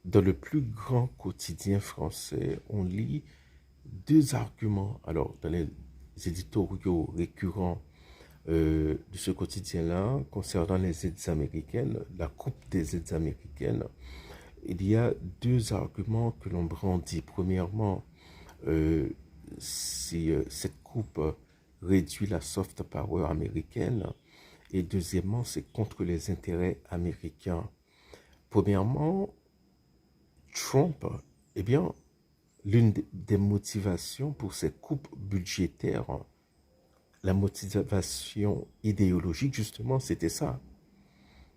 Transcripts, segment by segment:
dans le plus grand quotidien français, on lit deux arguments. Alors, dans les éditoriaux récurrents de ce quotidien-là, concernant les aides américaines, la coupe des aides américaines, il y a deux arguments que l'on brandit. Premièrement, euh, si cette coupe réduit la soft power américaine, et deuxièmement, c'est contre les intérêts américains. Premièrement, Trump, eh bien, l'une des motivations pour ces coupes budgétaires, la motivation idéologique, justement, c'était ça.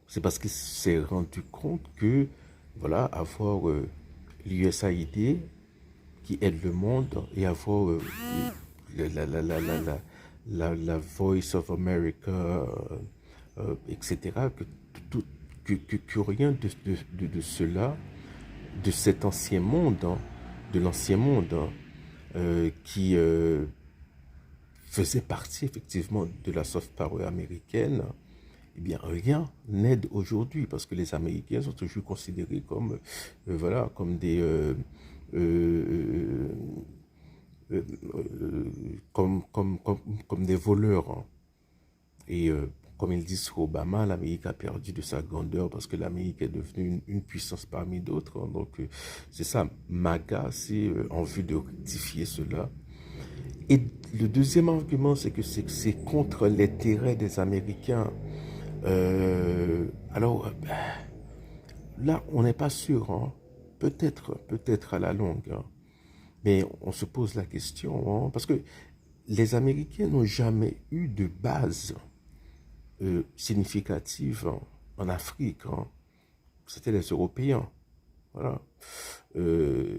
C'est parce qu'il s'est rendu compte que, voilà, avoir l'USAID qui aide le monde et avoir la, la, la, la, la, la, la Voice of America, etc., que rien de cela, de cet ancien monde, hein, de l'ancien monde, hein, qui faisait partie effectivement de la soft power américaine, eh bien rien n'aide aujourd'hui parce que les Américains sont toujours considérés comme, voilà, comme des, euh, euh, comme des voleurs, hein. Et comme ils disent sur Obama, l'Amérique a perdu de sa grandeur parce que l'Amérique est devenue une puissance parmi d'autres, hein. Donc c'est ça, MAGA, c'est en vue de rectifier cela. Et le deuxième argument, c'est que c'est contre l'intérêt des Américains. Alors, là, on n'est pas sûr, hein. Peut-être à la longue, hein. Mais on se pose la question, hein, parce que les Américains n'ont jamais eu de base significative en Afrique, hein. C'était les Européens. Voilà. Euh,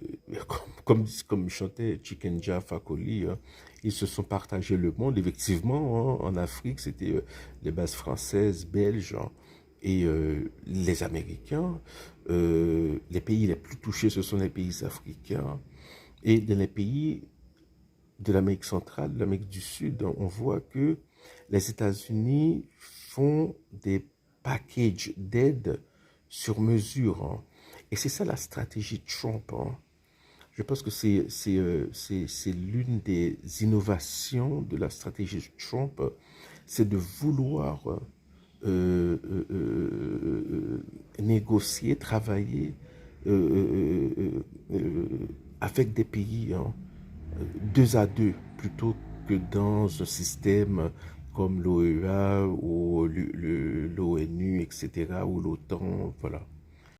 comme chantait Chicken Jaffa Koli, hein, ils se sont partagés le monde. Effectivement, hein, en Afrique, c'était les bases françaises, belges, hein, et les Américains. Les pays les plus touchés, ce sont les pays africains. Et dans les pays de l'Amérique centrale, de l'Amérique du Sud, on voit que les États-Unis font des packages d'aide sur mesure, hein. Et c'est ça la stratégie de Trump, hein. Je pense que c'est l'une des innovations de la stratégie de Trump, c'est de vouloir négocier, travailler avec des pays, hein, deux à deux, plutôt que dans un système comme l'OEA ou l'ONU, etc., ou l'OTAN, voilà.